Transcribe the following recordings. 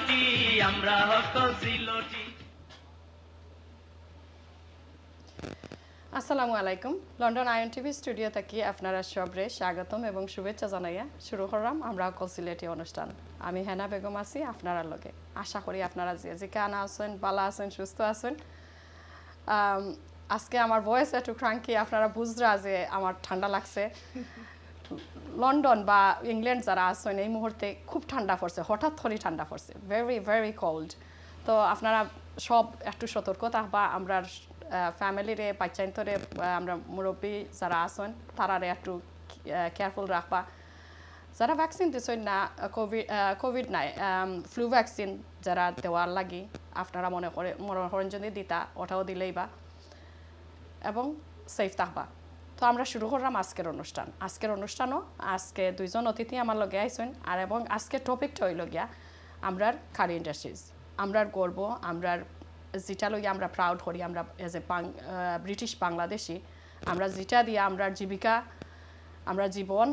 সিলোটি আমরা হকল সিলোটি আসসালামু আলাইকুম লন্ডন আয়ন টিভি স্টুডিও থেকে আপনারা সবরে স্বাগতম এবং শুভেচ্ছা জানাইয়া শুরু করলাম আমরা হকল সিলেটি অনুষ্ঠান আমি হেনা বেগম আছি আপনারা লগে আশা করি আপনারা যে কানা আছেন বালা আছেন সুস্থ আছেন আজকে আমার ভয়েস একটু ক্রাঙ্কি আপনারা বুঝরা যে আমার ঠান্ডা লাগছে লন্ডন বা ইংল্যান্ড যারা আছেন এই মুহূর্তে খুব ঠান্ডা পড়ছে হঠাৎ করে ঠান্ডা পড়ছে ভেরি ভেরি কোল্ড তো আপনারা সব একটু সতর্ক থাকবা আমরা ফ্যামিলিরে বাচ্চাইন্তরে আমরা মুরব্বী যারা আছেন তারারে একটু কেয়ারফুল রাখবা যারা ভ্যাকসিন দিচ্ছেন না কোভিড নাই ফ্লু ভ্যাকসিন যারা দেওয়ার লাগি আপনারা মনে করেন যদি দিতা ওটাও দিলেই বা এবং সেফ থাকবা তো আমরা শুরু করলাম আজকের অনুষ্ঠানও আজকে দুইজন অতিথি আমার লগে আইছেন আর এবং আজকের টপিকটা হইল গিয়া আমরার কারি ইন্ডাস্ট্রিজ আমরার গর্ব আমরার যেটা লইয়া আমরা প্রাউড করি আমরা এজ এ ব্রিটিশ বাংলাদেশি আমরা যেটা দিয়ে আমরার জীবিকা আমরা জীবন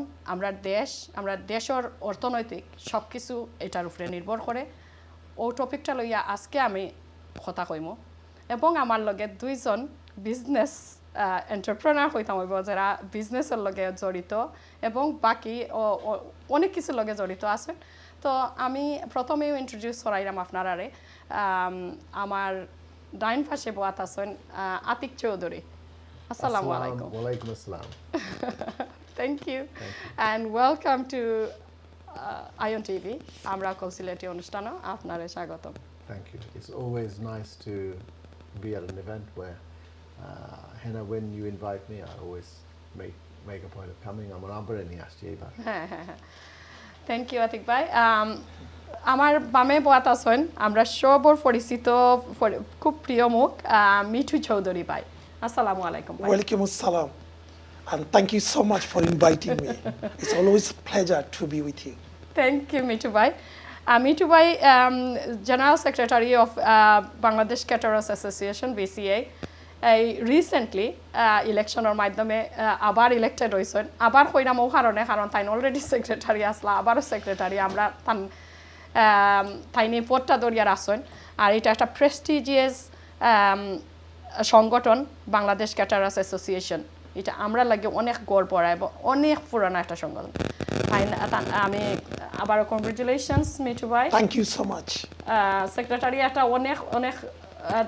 আমরা দেশের অর্থনৈতিক সব কিছু এটার উপরে নির্ভর করে ও টপিকটা লইয়া আজকে আমি কথা কইম এবং আমার লগে দুইজন বিজনেস এন্টারপ্রেনার হইতাম হইব যারা বিজনেসের লগে জড়িত এবং বাকি অনেক কিছু লগে জড়িত আছেন তো আমি প্রথমেও ইন্ট্রোডিউস করাইলাম আপনারারে আমার ডাইন পাশে বয়াত আছেন আতিক চৌধুরী আসসালামু আলাইকুম ওয়ালাইকুম আসসালাম Thank you and welcome to Ion TV আমরা হকল সিলেটি অনুষ্ঠানে আপনারে স্বাগতম Thank you. It's always nice to be at an event where Hena, when you invite me, I always make a point of coming. I'm an Amra in the Thank you Atik ভাই আমার বামে বয়াত আছেন আমরা সবর পরিচিত খুব প্রিয় মুখ মিঠু চৌধুরী ভাই আসসালামু আলাইকুম Welcome assalam and thank you so much for inviting me. It's always a pleasure to be with you. Thank you Mithu ভাই মিঠু ভাই General Secretary of Bangladesh Caterers Association BCA এই রিসেন্টলি ইলেকশনের মাধ্যমে আবার ইলেক্টেড হয়েছেন আবার কইরাম ও কারণ তাই অলরেডি সেক্রেটারি আসলা আবারও সেক্রেটারি আমরা তাইনি পদটা দরিয়ার আসেন আর এটা একটা প্রেস্টিজিয়াস সংগঠন বাংলাদেশ ক্যাটারার্স অ্যাসোসিয়েশন এটা আমরা লাগে অনেক গর্ব এবং অনেক পুরানো একটা সংগঠন আমি আবারও কংগ্রেচুলেশনস মিঠু ভাই Thank you so much. Secretary একটা অনেক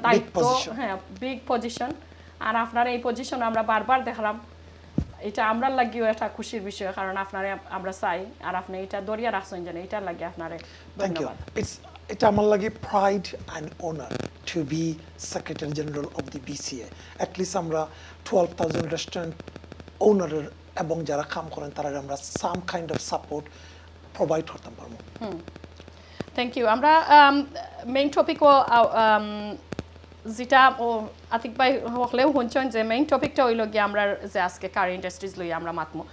দায়িত্ব হ্যাঁ বিগ পজিশন আর আপনার এই পজিশন আমরা বারবার দেখলাম এটা আমরা লাগিও একটা খুশির বিষয় কারণ আপনারে আমরা চাই আর আপনি এটা দরিয়া রাখছেন জানেন এটা লাগে আপনারে ধন্যবাদ এটা আমার লাগে pride and honor to be Secretary General of the BCA. At least আমরা 12,000 restaurant owner এবং যারা কাম করেন তারা আমরা some kind of support provide করতে পারবো থ্যাংক ইউ আমরা মেইন টপিকও যেটা আতিক ভাই হলেও শুনছেন যে মেইন টপিকটা হইল গিয়ে আমরা যে আজকে কারি ইন্ডাস্ট্রিজ লই আমরা মাতমো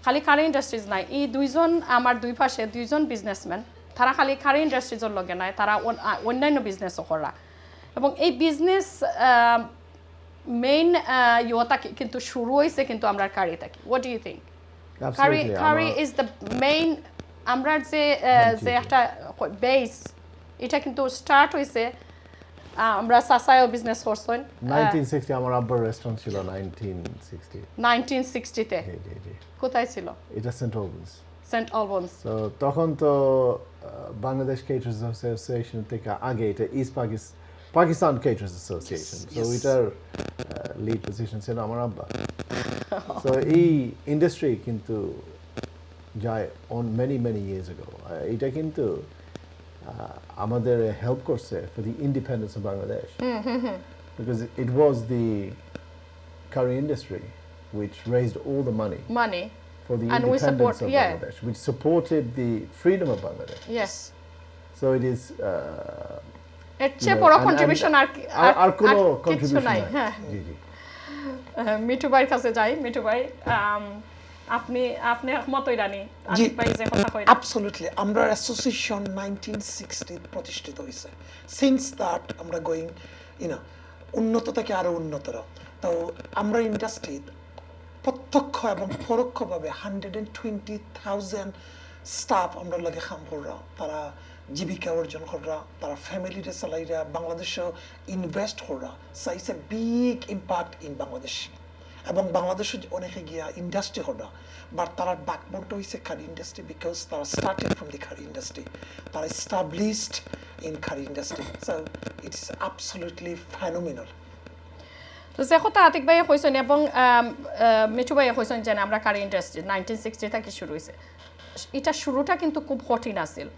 খালি কারি ইন্ডাস্ট্রিজ নাই এই দুইজন আমার দুই পাশে দুইজন বিজনেসম্যান তারা খালি কারি ইন্ডাস্ট্রিজের লগে নাই তারা অন্যান্য বিজনেসও করা এবং এই বিজনেস মেইন ইয়েটা কিন্তু শুরু হয়েছে কিন্তু আমরা কারি থাকি what do you think curry is the main আমরা যে একটা বেস এটা কিন্তু স্টার্ট হইছে আমরা সাসায়ও বিজনেস করছেন 1960 আমার আব্বার রেস্টুরেন্ট ছিল 1960 তে কোথায় ছিল এটা সেন্ট অলবন্স তো তখন তো বাংলাদেশ কেটারার্স অ্যাসোসিয়েশন থেকে আগে এটা ইস্ট পাকিস্তান কেটারার্স অ্যাসোসিয়েশন সো এটার লিড পজিশন ছিল আমার আব্বা সো এই ইন্ডাস্ট্রি কিন্তু যায় on many years ago এটা কিন্তু আমাদের হেল্প করছে for the independence of Bangladesh because it was the curry industry which raised all the money for the and independence of Bangladesh which supported the freedom of Bangladesh yes so it is এর চেয়ে বড় contribution আর কোনো contribution নাই জি জি মিঠু ভাইয়ের কাছে যাই মিঠু ভাই আপনি মতই রানী আতিক ভাই যে কথা কইলেন absolutely আমরা অ্যাসোসিয়েশন 1960 প্রতিষ্ঠিত হইছে since that আমরা গোইং উন্নত থেকে আরো উন্নতর তো আমরা ইন্ডাস্ট্রি প্রত্যক্ষ এবং পরোক্ষভাবে 120,000 স্টাফ আমরা লগে কাম কররা তারা জীবিকা অর্জন করা তারা ফ্যামিলিরে চালাইরা বাংলাদেশে ইনভেস্ট করা so it's a big impact in Bangladesh এবং বাংলাদেশে অনেকে গিয়া ইন্ডাস্ট্রি করা বাট তারা ব্যাকবোনটা হয়েছে খারি ইন্ডাস্ট্রি বিকজ তারা started from the curry industry তারা established in curry industry so it's absolutely phenomenal তো যে কথা আতিক ভাইয়ে কইছেন এবং মিঠু ভাইয়ে কইছেন যে আমরা কারি ইন্ডাস্ট্রি 1960 থেকে শুরু হয়েছে এটা শুরুটা কিন্তু খুব কঠিন আছিল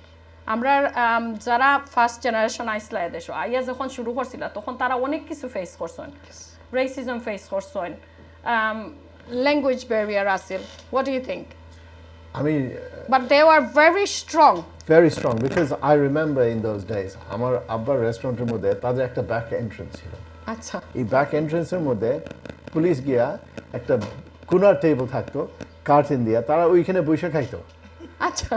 আমরা যারা ফার্স্ট জেনারেশন আইসলা এদেশ আইয়া যখন শুরু করছিল তখন তারা অনেক কিছু ফেস করছেন রেসিজম ফেস করছেন ল্যাঙ্গুয়েজ ব্যারিয়ার আছিল what do you think I mean, but they were very strong because I remember in those days, আমার আব্বার রেস্টুরেন্টের মধ্যে তাদের একটা ব্যাক এন্ট্রান্স ছিল আচ্ছা এই ব্যাক এন্ট্রান্সের মধ্যে পুলিশ গিয়া একটা কুনার টেবিল থাকতো কার্টেন দিয়া তারা ওইখানে বসে খাইতো আচ্ছা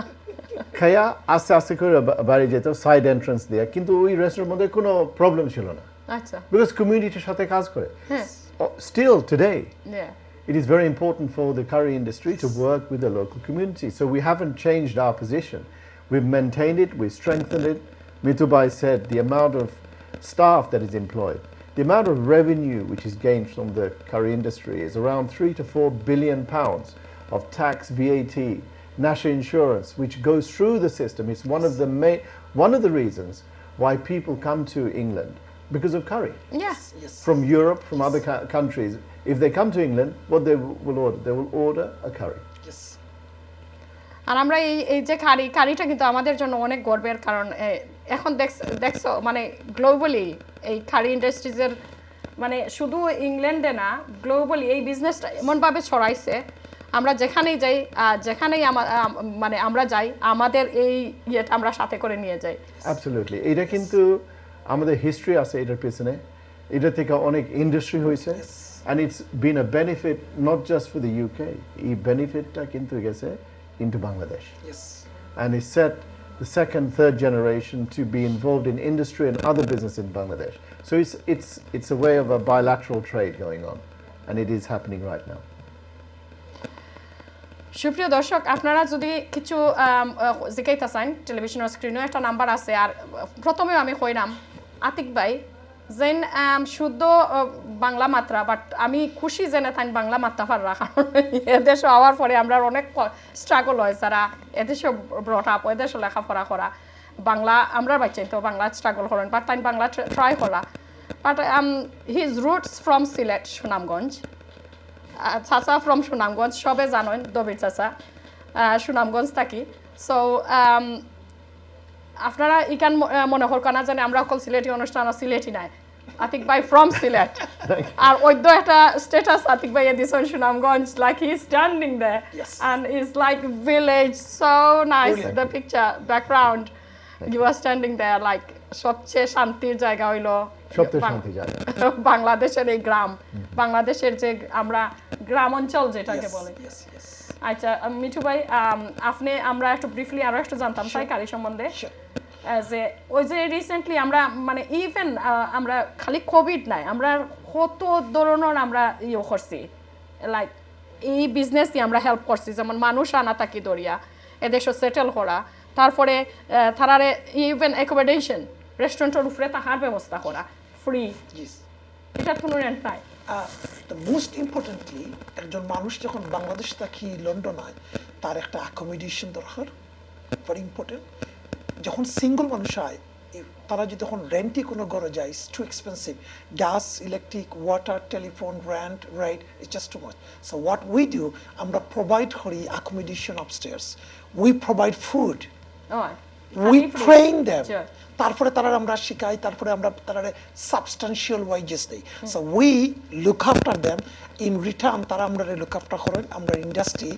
খাইয়া আস্তে আস্তে করে বাড়ি যেত সাইড এন্ট্রান্স দিয়ে কিন্তু ওই রেস্টুরেন্টের মধ্যে কোনো প্রবলেম ছিল না আচ্ছা বিকজ কমিউনিটির সাথে কাজ করে হ্যাঁ still today yeah it is very important for the curry industry to work with the local community. So we haven't changed our position. We've maintained it, we've strengthened it. Mitubai said the amount of staff that is employed, the amount of revenue which is gained from the curry industry is around 3 to 4 billion pounds of tax, VAT, national insurance, which goes through the system. It's one of the reasons why people come to England because of curry. yeah From Europe, from other countries. If they come to England, what they will order? They will order a curry. Yes. আর আমরা এই যে কারিটা কিন্তু আমাদের জন্য অনেক গর্বের কারণ এখন দেখছো মানে গ্লোবালি এই কারি ইন্ডাস্ট্রিজের মানে শুধু ইংল্যান্ডে না গ্লোবালি এই বিজনেসটা এমনভাবে ছড়াইছে আমরা যেখানেই যাই যেখানেই মানে আমরা যাই আমাদের এই ইয়েটা আমরা সাথে করে নিয়ে যাই Absolutely. এটা কিন্তু আমাদের হিস্ট্রি আছে এটার পিছনে এটা থেকে অনেক ইন্ডাস্ট্রি হয়েছে and it's been a benefit not just for the UK এই বেনিফিটটা কিন্তু গেছে into Bangladesh Yes. and it set the second third generation to be involved in industry and other business in Bangladesh so it's a way of a bilateral trade going on and it is happening right now সুপ্রিয় দর্শক আপনারা যদি কিছু জিজ্ঞাসা চান টেলিভিশনের স্ক্রিনে একটা নাম্বার আছে আর প্রথমে আমি কইলাম আতিক ভাই যেন শুদ্ধ বাংলা মাত্রা বাট আমি খুশি জেনে তাই বাংলা মাত্রা পাররা কারণ এদেশে হওয়ার পরে আমরা অনেক স্ট্রাগল হয় যারা এদেশে ব্রট আপ এদেশে লেখাপড়া করা বাংলা আমরা বাচ্চাই তো বাংলা স্ট্রাগল করেন বাট তাই বাংলা ট্রাই করা but his roots from Sylhet Sunamganj চাচা ফ্রম সুনামগঞ্জ সবে জানেন দবির চাচা সুনামগঞ্জ থাকি সো আপনারা ইকান মনে করক না জানি আমরা অকল সিলেটি অনুষ্ঠান সিলেটি নাই আতিক ভাই ফ্রম সিলেট আর ওইদ্য একটা স্ট্যাটাস আতিক ভাই দিছেন Sunamganj like he standing there and is like village so nice the picture background you are standing there like সবচেয়ে শান্তির জায়গা হইলো বাংলাদেশের এই গ্রাম বাংলাদেশের যে আমরা গ্রাম অঞ্চল যেটাকে বলে আচ্ছা মিঠু ভাই আপনি আমরা একটু ব্রিফলি আরো একটু জানতাম চাই কারি সম্বন্ধে যে ওই যে রিসেন্টলি আমরা মানে ইভেন আমরা খালি কোভিড নাই আমরা কত ধরনের আমরা ইয়ে করছি লাইক এই বিজনেসই আমরা হেল্প করছি যেমন মানুষ আনা তাকি দরিয়া এদেশে সেটেল করা তারপরে তারারে ইভেন অ্যাকোমোডেশন রেস্টুরেন্টের উপরে তাহার ব্যবস্থা করা ফ্রি এটা কোনো রেন্ট নাই মোস্ট ইম্পর্টেন্টলি একজন মানুষ যখন বাংলাদেশ থাকি লন্ডন হয় তার একটা অ্যাকোমোডেশন দরকার ভেরি ইম্পর্টেন্ট যখন সিঙ্গল মানুষ হয় তারা যদি তখন রেন্টই কোনো ঘরে যায় it's too expensive gas electric water telephone rent right it's just too much so what we do আমরা প্রোভাইড করি accommodation upstairs we provide food we train them তারপরে তারা আমরা শিখাই তারপরে আমরা তারা সাবস্টান্সিয়াল ওয়াইজেস দেই so we look after them in return তারা আমরা লুক আফটার করেন আমরা ইন্ডাস্ট্রি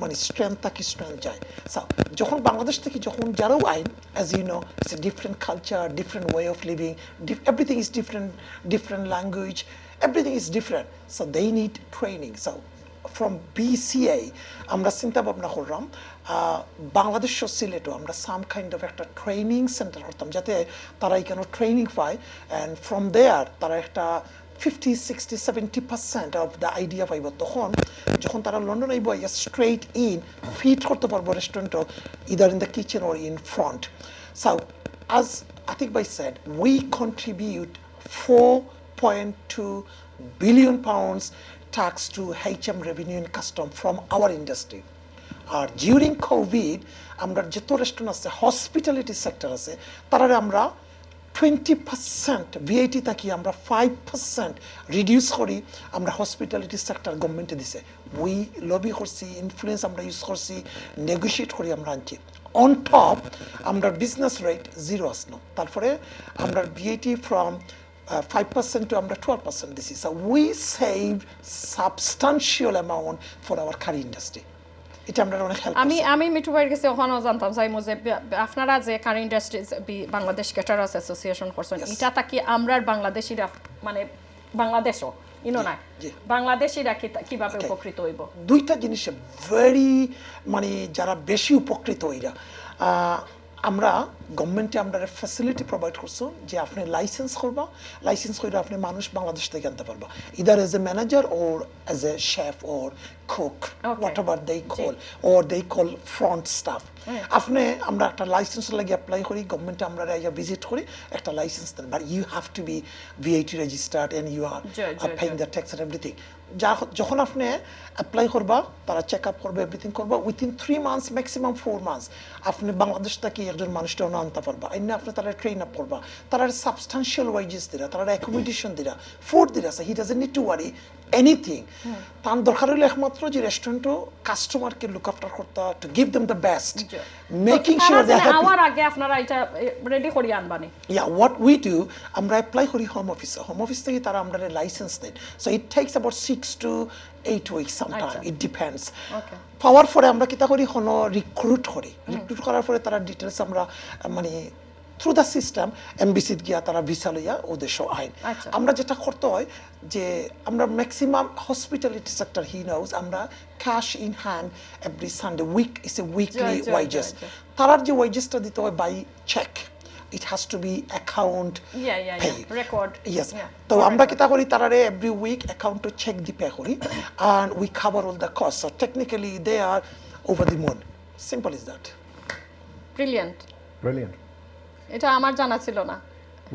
মানে স্ট্রেংথ থাকি স্ট্রেংথ যায় সো যখন বাংলাদেশ থেকে যখন যারাও আইন as you know it's a different culture different way of living everything is different language everything is different so they need training so from BCA আমরা চিন্তা ভাবনা করলাম বাংলাদেশ সিলেটও আমরা সাম কাইন্ড অফ একটা ট্রেনিং সেন্টার করতাম যাতে তারা এখানে ট্রেনিং পায় অ্যান্ড ফ্রম দেয়ার তারা একটা 50-60-70% অফ দ্য আইডিয়া পাইব তখন যখন তারা লন্ডন আইব স্ট্রেট ইন ফিট করতে পারবো রেস্টুরেন্টও either in the kitchen or in front So, as Atik Bhai said, we contribute 4.2 billion pounds tax to HM revenue and custom from our industry. During COVID, আমরা যত restaurant আছে hospitality sector আছে তারারে আমরা 20% VAT থাকি আমরা 5% reduce করি আমরা হসপিটালিটি সেক্টর গভর্নমেন্টে দিছে উই লবি করছি ইনফ্লুয়েন্স আমরা ইউজ করছি নেগোশিয়েট করি আমরা আনছি অন টপ আমরা বিজনেস রেট জিরো আসলো তারপরে আমরা VAT ফ্রম 5% to আমরা 12% দিছি so we save substantial amount for our curry industry এটা আমরা অনেক হেল্প আমি মিঠু ভাইয়ের কাছে ওখানেও জানতাম চাই যে আপনারা যে কারি ইন্ডাস্ট্রিজ বাংলাদেশ ক্যাটারার্স অ্যাসোসিয়েশন করছেন এটা তাকি আমরার বাংলাদেশিরা মানে বাংলাদেশও ইনো না বাংলাদেশিরা কিভাবে উপকৃত হইব দুইটা জিনিসে ভেরি মানে যারা বেশি উপকৃত হইরা আমরা গভর্নমেন্টে আমরা ফ্যাসিলিটি প্রোভাইড করছো যে আপনি লাইসেন্স করবা লাইসেন্স করে আপনি মানুষ বাংলাদেশ থেকে আনতে পারবা either as a manager or as a chef or cook whatever they call front staff আপনি আমরা একটা লাইসেন্স লাগি অ্যাপ্লাই করি গভর্নমেন্টে আমরা ভিজিট করি একটা licence then but you have to be VAT registered and you are paying the tax and everything যখন আপনি অ্যাপ্লাই করবা তারা চেক আপ করবে এভরিথিং করবা উইথিন 3 মান্থস ম্যাক্সিমাম 4 মান্থস আপনি বাংলাদেশ থেকে একজন মানুষটা আনতে পারবা এনে আপনি তারা ট্রেন আপ করবা তারা সাবস্টান্সিয়াল ওয়েজেস দিরা তারা অ্যাকোমোডেশন দিরা ফুড দিরা he doesn't need to worry anything তার দরকার হইলে একমাত্র যে রেস্টুরেন্টও কাস্টমারকে লুক আফটার করতে to give them the best making sure they happy আমার আগে আপনারা এটা রেডি করি আনবানি ইয়া হোয়াট উই ডু আমরা অ্যাপ্লাই করি হোম অফিস থেকে তারা আমরা লাইসেন্স দেন so it takes about 6 to 8 weeks sometime it depends পাওয়ার পরে আমরা কিতা করি হনো রিক্রুট করার পরে তারা ডিটেইলস আমরা মানে থ্রু দ্য সিস্টেম এমবিসিতে গিয়া তারা ভিসা লইয়া ওদের শো আইন আমরা যেটা করতে হয় যে আমরা maximum hospitality sector he knows আমরা cash in hand every Sunday week is a weekly wages তারার যে ওয়েজেসটা দিতে হয় by cheque it has to be account record yes তো আমরা কিতা করি তারারে every week account to check the pay করি and we cover all the costs so technically they are over the moon simple as that brilliant এটা আমার জানা ছিল না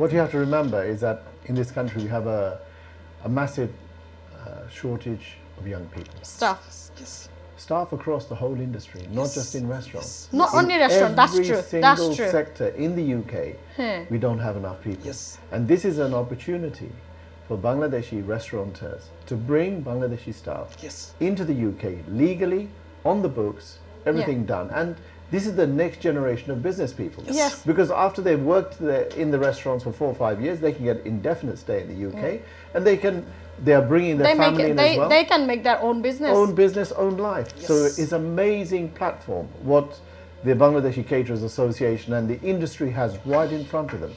What you have to remember is that in this country we have a massive shortage of young people. Staff across the whole industry, not just in restaurants. Not only restaurant, that's true. Every single sector in the UK, we don't have enough people. And this is an opportunity for Bangladeshi restaurateurs to bring Bangladeshi staff into the UK legally, on the books, everything done. And this is the next generation of business people. Because after they've worked in the restaurants for 4 or 5 years, they can get indefinite stay in the UK, and they are bringing their family in as well. They can make their own business, own life. So it's an amazing platform what the Bangladeshi Caterers Association and the industry has right in front of them.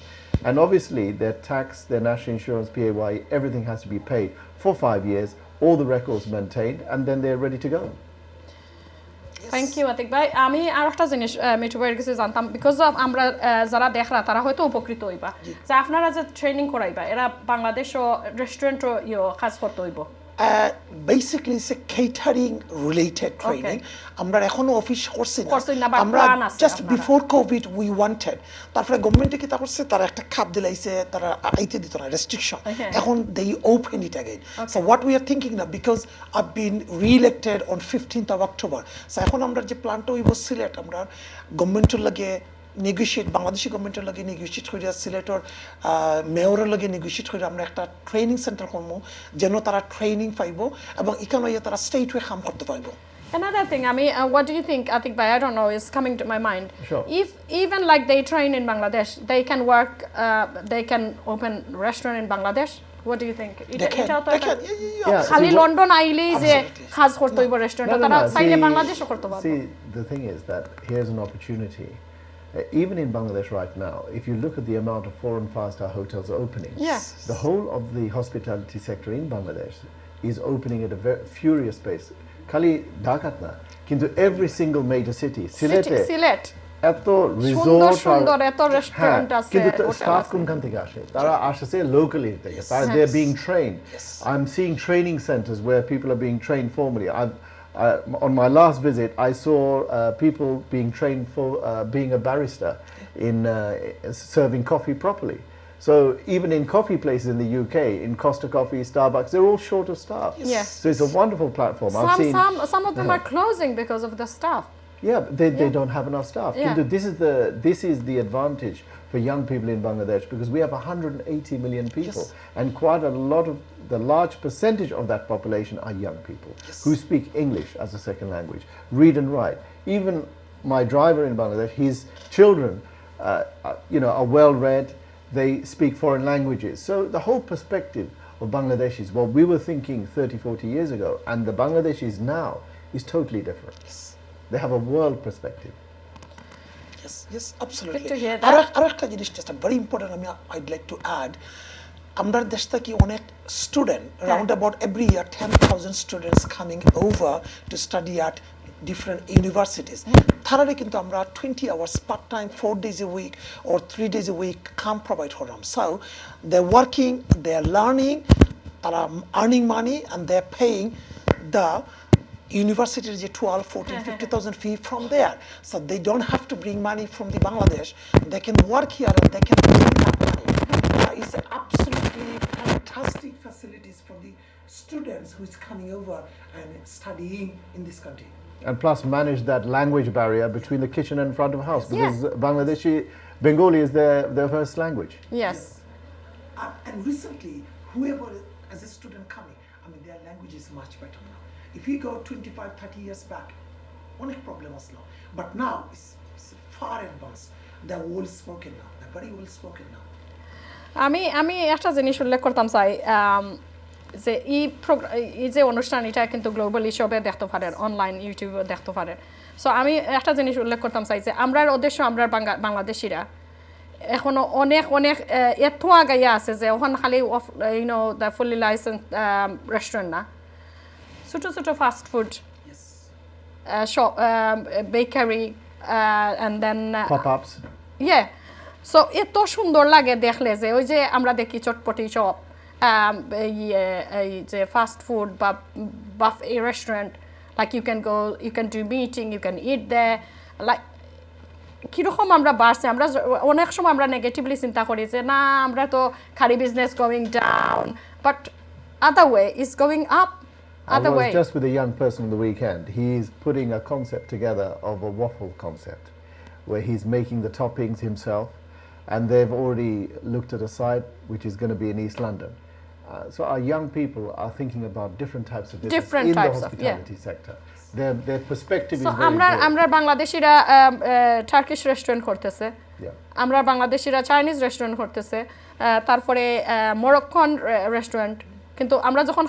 And obviously their tax, their national insurance, PAYE, everything has to be paid for 5 years, all the records maintained, and then they're ready to go. Thank you Atiq ভাই আমি আর একটা জিনিস মিঠু ভাইয়ের কাছে জানতাম because of আমরা যারা দেখরা তারা হয়তো উপকৃত হইবা যে আপনারা যে ট্রেনিং করাইবা এরা বাংলাদেশ ও রেস্টুরেন্ট ও কাজ করতে হইব basically it's a catering related training আমরা এখনো অফিস করছি না আমরা just before covid we wanted তারপরে গভর্নমেন্টে কি তা করছে তারা একটা খাপ দিলাইছে তারা আইতে দিত না রেস্ট্রিকশন এখন they open it again so what we are thinking now because I've been re-elected on 15th of October so এখন আমরা যে প্ল্যানটা হইব সিলেট আমরা গভর্নমেন্টের লাগে নেগোশিয়েট বাংলাদেশি গভর্নমেন্টের লগে নেগোশিয়েট করে সিলেটের মেয়রের লগে নেগোশিয়েট করে আমরা একটা ট্রেনিং সেন্টার করবো যেন তারা ট্রেনিং পাইব এবং এখানে তারা স্টেট ওয়ে কাম করতে পারবো Another thing, I mean, what do you think, Atik Bhai, I don't know, is coming to my mind. Sure. If even like they train in Bangladesh, they can work, they can open restaurant in Bangladesh. What do you think? They can. Khali London aile je khas korte hoibo restaurant tara saile Bangladesh o korte parbo. See, the thing is that here's an opportunity. Even in Bangladesh right now, if you look at the amount of 4- and 5-star hotels opening, the whole of the hospitality sector in Bangladesh is opening at a very furious pace. Khali Dhaka na, kintu every single major city, Silet, এত resort সুন্দর এত restaurant আছে কিন্তু staff কোনখান থেকে আসে তারা আসছে লোকালি থেকে তারা they are being trained I'm seeing training centers where people are being trained formally On my last visit, I saw people being trained for being a barista in serving coffee properly. So even in coffee places in the UK, in Costa Coffee, Starbucks, they're all short of staff. Yes. So it's a wonderful platform. I've seen, Some of them are closing because of the staff. yeah, they don't have enough staff. Yeah. This is the advantage for young people in Bangladesh, because we have 180 million people, and quite a lot of the large percentage of that population are young people who speak English as a second language, read and write. Even my driver in Bangladesh, his children, are well read. They speak foreign languages. So the whole perspective of Bangladeshis, what we were thinking 30, 40 years ago, and the Bangladeshis now, is totally different. They have a world perspective. Yes, absolutely. Good to hear that. আরেকটা জিনিস just very important I'd like to add. আমরা দেশ থেকে অনেক student round about every year 10,000 students coming over to study at different universities. তারারে কিন্তু আমরা 20 hours part time 4 days a week or 3 days a week can provide for them. So they're working, they're learning, তারা earning money, and they're paying the university is 12, 14, 50,000 fee from there. So they don't have to bring money from the Bangladesh. They can work here and they can bring that money. It's absolutely fantastic facilities for the students who is coming over and studying in this country. And plus manage that language barrier between the kitchen and front of house, because Bangladeshi, Bengali is their first language. Yes. And recently, whoever as a student coming, their language is much better now. If you go 25, 30 years back, অনেক problem was now. But now it's far advanced. They're well spoken now. They're very well spoken now. আমি একটা জিনিস উল্লেখ করতাম চাই, যে এই যে অনুষ্ঠান এটা কিন্তু গ্লোবাল হিসেবে দেখতে পারেন, অনলাইন ইউটিউবে দেখতে পারেন। সো আমি একটা জিনিস উল্লেখ করতাম চাই যে আমরার উদ্দেশ্য, আমরা বাংলাদেশিরা এখনো অনেক এত আগাইয়া আছে যে ওখান খালি দ্য ফুলি লাইসেন্স রেস্টুরেন্ট না, ছোট fast food shop, bakery, and then Pop-ups. Yeah. So এত সুন্দর লাগে দেখলে যে ওই যে আমরা দেখি চটপটি শপ, যে ফাস্ট ফুড বা buffet restaurant, like you can do meeting, you can eat there, like কিরকম আমরা বাড়ছে। আমরা অনেক সময় আমরা নেগেটিভলি চিন্তা করি যে না আমরা তো খালি business going down, but other way is going up. I was just with a young person on the weekend. He's putting a concept together of a waffle concept, where he's making the toppings himself, and they've already looked at a site which is going to be in East London. So our young people are thinking about different types of business in the hospitality sector. Their perspective is very broad. আমরা বাংলাদেশিরা Turkish restaurant করতেছে, আমরা বাংলাদেশিরা Chinese restaurant করতেছে, তারপরে Moroccan restaurant. কিন্তু আমরা যখন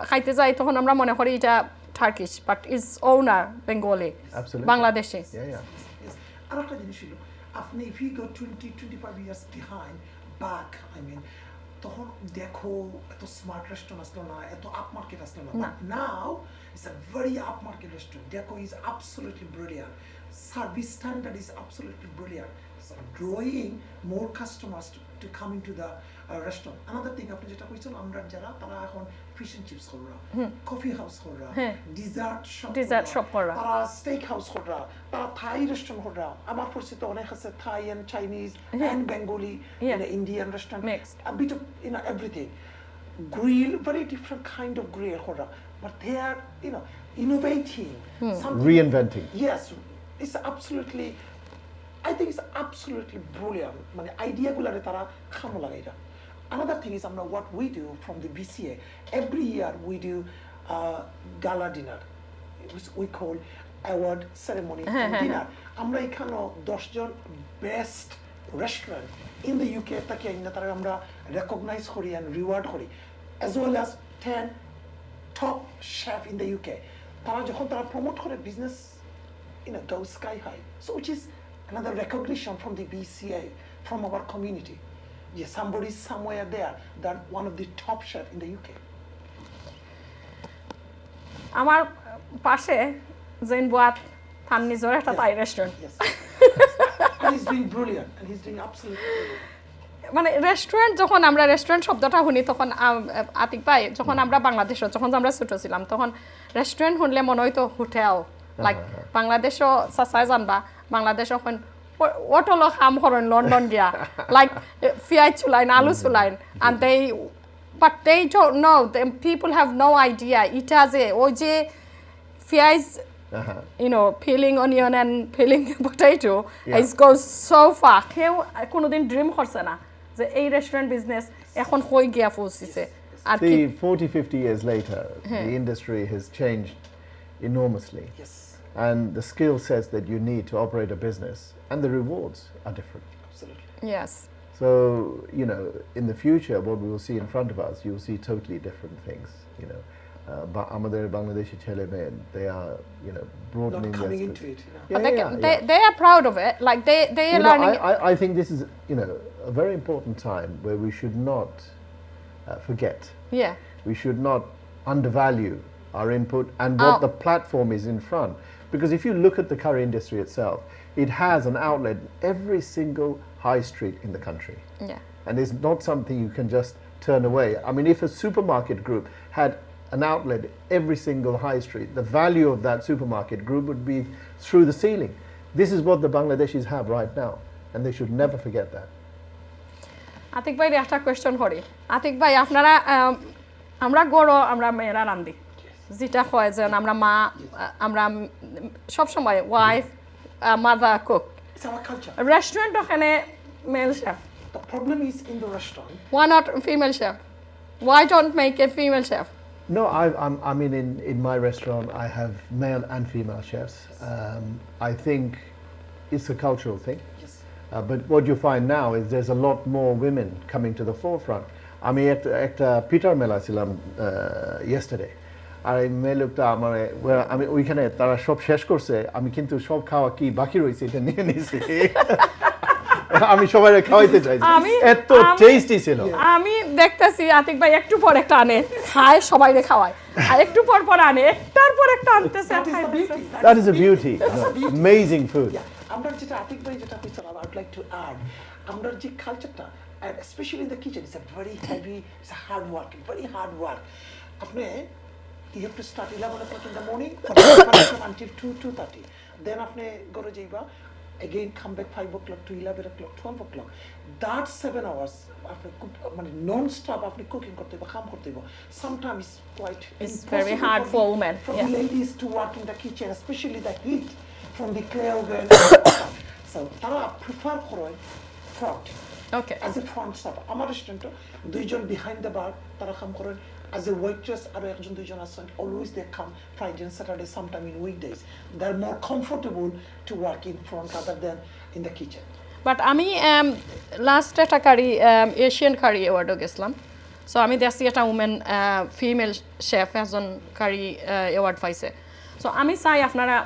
খাইতে যাই তখন আমরা মনে করি এটা Turkish, but is owner Bengali, Bangladeshi. আরেকটা জিনিস ছিল, আপনি if you go 20-25 years behind back, তখন দেখো এত স্মার্ট রেস্টুরেন্ট আসলো না, এত আপ মার্কেট আসলো না, but now it's a very up market restaurant. দেখো is absolutely brilliant, service standard is absolutely brilliant, so drawing more customers to come into the restaurant. Another thing আপনি যেটা কইছেন, আমরা যারা তারা এখন ফিশ এন্ড চিপস কররা, কফি হাউস কররা, ডিজার্ট শপ কররা, তারা স্টেক হাউস কররা, তারা থাই রেস্টুরেন্ট কররা। আমার পরিচিত অনেক আছে Thai and Chinese and Bengali, Indian restaurant, a bit of everything, grill, very different kind of grill কররা, but they are innovating, reinventing. Yes, it's absolutely, I think it's absolutely brilliant. মানে আইডিয়াগুলোরে তারা কামে লাগাইরা। Another thing is what we do from the BCA, every year we do gala dinner, which we call award ceremony and dinner. আমরা এখানে 10 জন best restaurant in the UK তাকে তারা আমরা recognize করি and reward করি, as well as 10 top chef in the UK. তারা যখন তারা প্রমোট করে business go sky high, so which is another recognition from the BCA, from our community. Yes, somebody somewhere there that one of the top chef in the UK. আমার পাশে জৈন বুয়াত থান নিজর একটা থাই restaurant. Yes. And he's doing brilliant, and he's doing absolutely brilliant. মানে restaurant যখন আমরা restaurant শব্দটা শুনি তখন আতিক ভাই যখন আমরা বাংলাদেশে যখন আমরা ছোট ছিলাম তখন রেস্টুরেন্ট শুনলে মনে হইতো হোটেল লাইক বাংলাদেশও সাসাই জানবা বাংলাদেশ এখন ওটলো খাম করেন লন্ডন গিয়া লাইক ফিয়াই চুলাইন আলু চুলাইন and but they don't know people have no idea it has a ওই যে ফিয়াইজ you know peeling onion and peeling potato it goes so far কেউ কোনোদিন ড্রিম করছে না যে এই রেস্টুরেন্ট বিজনেস এখন হই গিয়া পৌঁছেছে আর কি 40-50 years later the industry has changed enormously Yes. and the skill sets that you need to operate a business and the rewards are different. Absolutely. yes So, you know, in the future, what we will see in front of us, you will see totally different things, you know. But আমাদের বাংলাদেশি ছেলে মেয়ে, they are, you know, broadening Not their coming skills. into it. You know. but they are proud of it like they are You know, learning I think this is, you know, a very important time where we should not forget. yeah We should not undervalue our input and what Oh. the platform is in front. Because if you look at the curry industry itself, it has an outlet in every single high street in the country. yeah And it's not something you can just turn away. I mean, if a supermarket group had an outlet every single high street, the value of that supermarket group would be through the ceiling. This is what the Bangladeshis have right now, and they should never forget that. Atik ভাই একটা question করি আতিক ভাই আপনারা আমরা গড় আমরা মেয়েরা রান্ধি যেটা হয় যে আমরা মা আমরা সব সময় wife mother cook It's our culture. Restaurant ওখানে male chef The problem is in the restaurant. why not female chef why don't make a female chef No, I mean, in my restaurant, I have male and female chefs. I think it's a cultural thing. Yes. But what you find now is there's a lot more women coming to the forefront. I mean, at Peter Mela ছিলাম yesterday. আর এই মেয়ে লোকটা আমার আমি ওইখানে তারা সব শেষ করছে আমি কিন্তু সব খাওয়া কি বাকি রয়েছে এটা নিয়ে নিয়েছি আমি সবাই খাওয়াইতে চাইছি এত টেস্টি ছিল আমি দেখতেছি আতিক ভাই একটু পর একটা আনে খায় সবাইরে খাওয়ায় আর একটু পর পর আনে একটার পর একটা আনতেছে আর That is the খাইতেছে। beauty. That is a beauty. Amazing food. Yeah. আমরা যেটা আতিক ভাই যেটা কইছেন I would like to add আমরা যে কালচারটা and especially in the kitchen it's a very heavy it's a hard work very hard work আপনি you have to start 11 o'clock in the morning until 2:30 then আপনি ঘরে যাইবা again come back 5 o'clock to 11 o'clock 12 o'clock that 7 hours আপনি মানে non stop আপনি cooking করতে হবে কাম করতে হবে sometimes it's quite It's very impossible hard for women, for yeah. the ladies to work in the kitchen especially the heat from the clay oven so তারা prefer করেন front Okay. as a front staff আমার রেস্টুরেন্টে দুইজন behind the bar তারা কাম করেন as a waitress আর একজন দুইজন আছেন always they come Friday and Saturday sometime in weekdays they're more comfortable to work in front rather than in the kitchen but আমি last একটা কারি এশিয়ান কারি অ্যাওয়ার্ডও গেছিলাম সো আমি দেখছি একটা উমেন ফিমেল শেফ একজন কারি অ্যাওয়ার্ড পাইছে সো আমি চাই আপনারা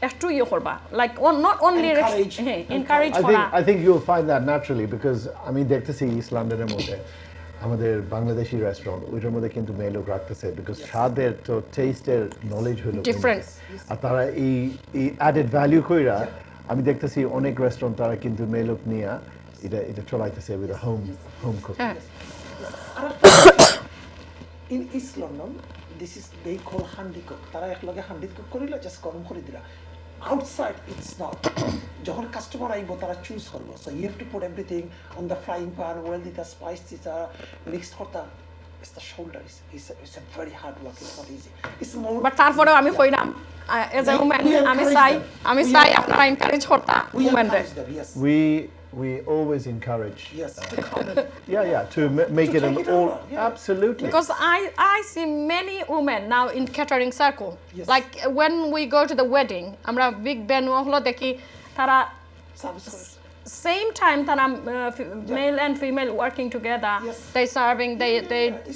একটু ইয়ে করবা লাইক নট অনলি Encourage. হ্যাঁ এনকারেজ I করা think you'll find that naturally because আমি দেখতেছি ইস্ট লন্ডনের মধ্যে আমাদের বাংলাদেশি রেস্টুরেন্ট ওইটার মধ্যে কিন্তু মেয়ে লোক রাখতেছে বিকজ স্বাদের তো টেস্টের নলেজ হলো Different. আর তারা এই অ্যাডেড ভ্যালু কইরা আমি দেখতেছি অনেক রেস্টুরেন্ট তারা কিন্তু মেয়ে লোক নিয়ে এটা চলাইতেছে উইথ হোম কুক হ্যাঁ in East London this is they call handi cook তারা একলগে হান্ডি কুক করিলা জাস্ট গরম করে দিলা outside it's not যখন কাস্টমার আইব তারা চুজ করব so you have to put everything on the frying pan well the spices are mixed করতা it's the shoulder it's a very hard work it's not easy it's more but তারপরেও আমি কইলাম as a women আমি চাই আপনারা encourage করতা we উমেনরে encourage them yes We always encourage yes to comment to make To it an take it all over, yeah. absolutely Because I see many women now in catering circle. Yes. Like when we go to the wedding, আমরা big Ben হলো দেখি তারা service করে same time তারা male and female working together. Yes. They serving,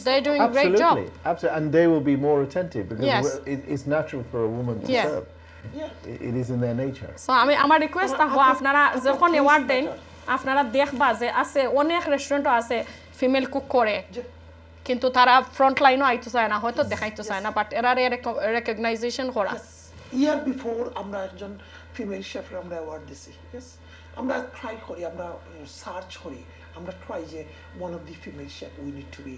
they're doing a great job. Absolutely, and they will be more attentive because Yes. it's natural for a woman to Yes. serve. yeah It is in their nature. So আমার request থাকবো আপনারা যখন award দেন আপনারা দেখবা যে আছে অনেক রেস্টুরেন্টও আছে ফিমেল কুক করে কিন্তু তারা ফ্রন্ট লাইনও আইতে চায় না হয়তো দেখাইতে চায় না বাট এরা রেকগনাইজেশন করা Yes. Year before আমরা একজন ফিমেল শেফ আমরা অ্যাওয়ার্ড দিছি yes আমরা ট্রাই করি আমরা সার্চ করি আমরা ট্রাই যে one of the female chef we need to be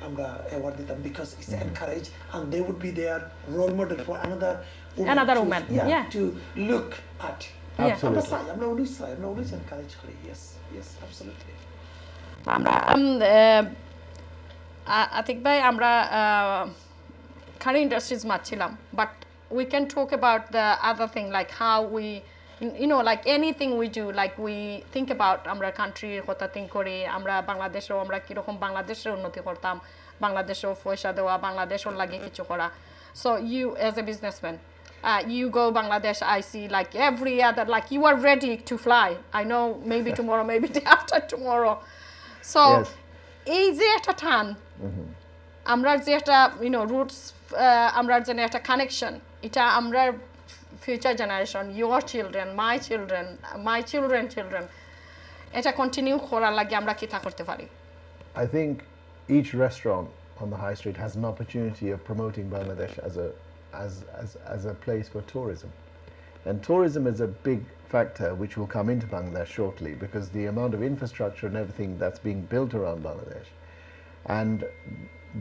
আমরা award দিতাম because it's encourage and they would be their role model for another woman to look at Absolutely. আমরা always encourage করি yes absolutely আমরা আতিক ভাই আমরা curry industries মাছিলাম but we can talk about the other thing like how we like anything we do like we think about আমরা country কথা think করি আমরা বাংলাদেশেও আমরা কি রকম বাংলাদেশের উন্নতি করতাম বাংলাদেশেও পয়সা দেওয়া বাংলাদেশের লাগে কিছু করা so you as a businessman you go Bangladesh I see like every other like you are ready to fly I know maybe tomorrow maybe day after tomorrow so এই যে একটা টান আমরা যে একটা roots আমরা যে একটা কানেকশন এটা আমরা future generation your children my children এটা কন্টিনিউ করার লাগে আমরা কি তা করতে পারি I think each restaurant on the high street has an opportunity of promoting Bangladesh as a place for tourism. And tourism is a big factor which will come into Bangladesh shortly because the amount of infrastructure and everything that's being built around Bangladesh. And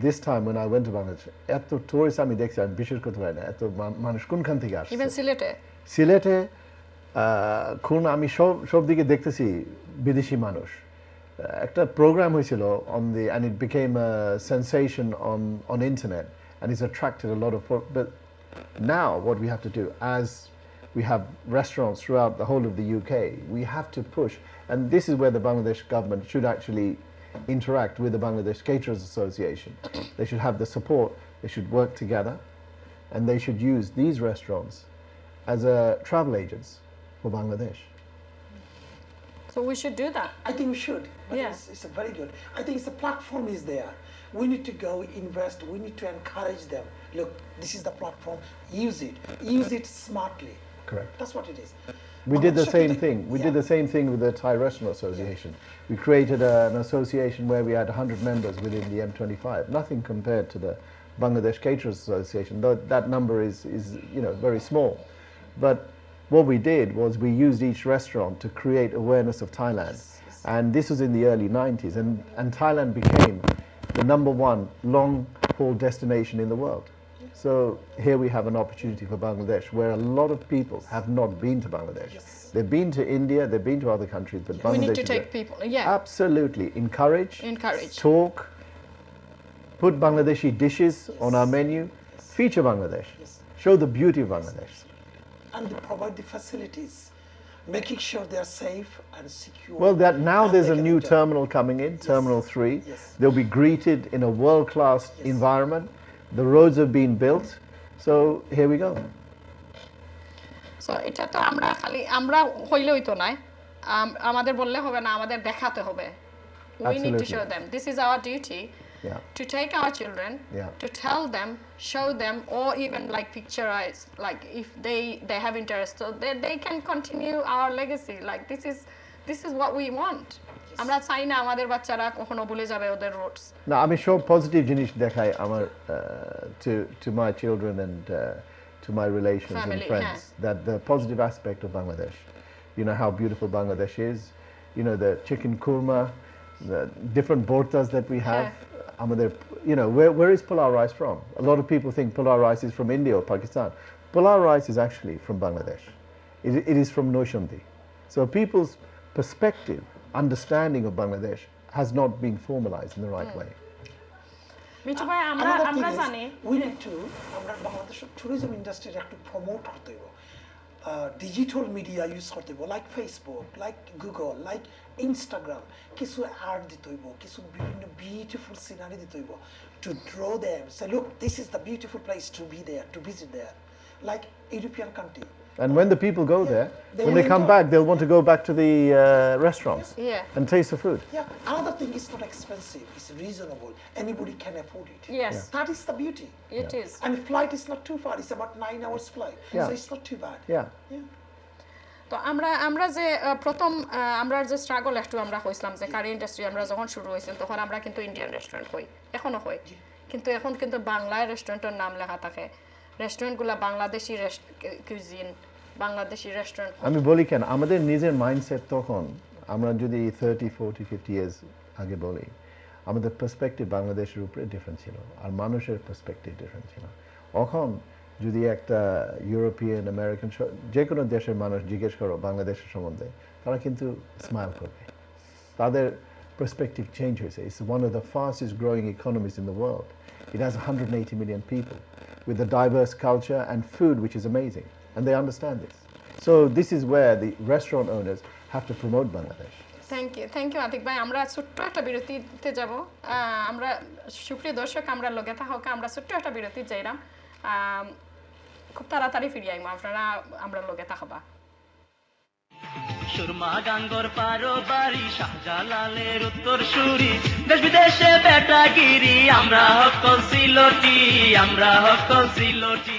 this time when I went to Bangladesh, এত tourists আমি দেখছি আমি বিশ্বাস করতে পারি না এত মানুষ কোনখান থেকে আসছে even সিলেটে কোন আমি সব দিকে দেখতেছি বিদেশি মানুষ একটা প্রোগ্রাম হয়েছিল on the and it became a sensation on internet and it's attracted a lot of but now what we have to do as we have restaurants throughout the whole of the UK we have to push and this is where the Bangladesh government should actually interact with the Bangladesh Caterers Association. They should have the support, they should work together and they should use these restaurants as travel agents for Bangladesh. So we should do that. I think we should. But Yeah. it's a very good. I think it's a platform is there. We need to go invest. We need to encourage them. Look, this is the platform. Use it smartly. Correct. That's what it is. We did the same thing. We did the same thing with the Thai Restaurant Association. We created an association where we had 100 members within the M25. Nothing compared to the Bangladesh Caterers Association. Though that number is very small. But what we did was we used each restaurant to create awareness of Thailand. And this was in the early 90s. And Thailand became the #1 long-haul destination in the world. So here we have an opportunity for Bangladesh where a lot of people have not been to Bangladesh. They've been to India, they've been to other countries, but Bangladesh We need to take people, Absolutely. Encourage. Talk. Put Bangladeshi dishes on our menu. Feature Bangladesh. Show the beauty of Bangladesh. And they provide the facilities, making sure they are safe and secure. Well, now there's a new terminal coming in, Terminal 3. They'll be greeted in a world-class environment. The roads have been built, so here we go. So এটা তো আমরা হইলেই তো নাই আমাদের বললে হবে না আমাদের দেখাতে হবে we need to show them this is our duty to take our children to tell them show them or even like picturize like if they have interest so they can continue our legacy like this is what we want আমরা চাই না আমাদের বাচ্চারা কখনো ভুলে যাবে ওদের roots না আমি সব পজিটিভ জিনিস দেখাই আমার to my children and to my relations and friends that the positive aspect of Bangladesh how beautiful Bangladesh is the chicken kurma the different bortas that we have where is pulao rice from a lot of people think pulao rice is from India or Pakistan pulao rice is actually from Bangladesh it is from Noshamdi so people's perspective understanding of Bangladesh has not been formalized in the right way. Mithu ভাই আমরা জানি we need to আমরা বাংলাদেশের tourism industry একটু promote করতে হবে digital media use করতে হবে like Facebook like Google like Instagram কিছু ad দিতে হইব কিছু বিভিন্ন beautiful scenery দিতে হইব to draw them say look this is the beautiful place to be there to visit there like European country. And when the people go there, when they come back, they'll want to go back to the restaurants and taste the food. Yeah, another thing is not expensive, it's reasonable. Anybody can afford it. Yes. That is the beauty. It is. And flight is not too far, it's about 9 hours flight. So it's not too bad. Yeah. তো আমরা যে প্রথম আমরা যে struggle একটু আমরা হইছিলাম যে কারি industry আমরা যখন শুরু হয়েছিল তখন আমরা কিন্তু ইন্ডিয়ান রেস্টুরেন্ট হই এখনো হই কিন্তু এখন কিন্তু বাংলায় রেস্টুরেন্টের নাম লেখা থাকে রেস্টুরেন্টগুলো বাংলাদেশি কুইজিন বাংলাদেশি রেস্টুরেন্ট আমি বলি কেন আমাদের নিজের মাইন্ডসেট তখন আমরা যদি 30, 40, 50 ইয়ার্স আগে বলি আমাদের পার্সপেক্টিভ বাংলাদেশের উপরে ডিফারেন্ট ছিল আর মানুষের পার্সপেক্টিভ ডিফারেন্ট ছিল এখন যদি একটা ইউরোপিয়ান আমেরিকান যে কোনো দেশের মানুষ জিজ্ঞেস করো বাংলাদেশের সম্বন্ধে তারা কিন্তু স্মাইল করবে তাদের পার্সপেক্টিভ চেঞ্জ হয়েছে it's one of the fastest growing economies in the world it has 180 million people with a diverse culture and food which is amazing and they understand this so this is where the restaurant owners have to promote Bangladesh thank you Atiq ভাই আমরা ছোট্ট একটা বিরতিতে যাব আমরা সুপ্রিয় দর্শক আমরা লগে থাকা আমরা ছোট্ট একটা বিরতি যাইলাম খুব তাড়াতাড়ি ফিরে আইমা আপনারা আমরা লগে থাকবা সুরমা গাঙ্গর পারো বাড়ি শাহজালালের উত্তর সুরি দেশ বিদেশে বেটাগিরি আমরা হকল সিলটি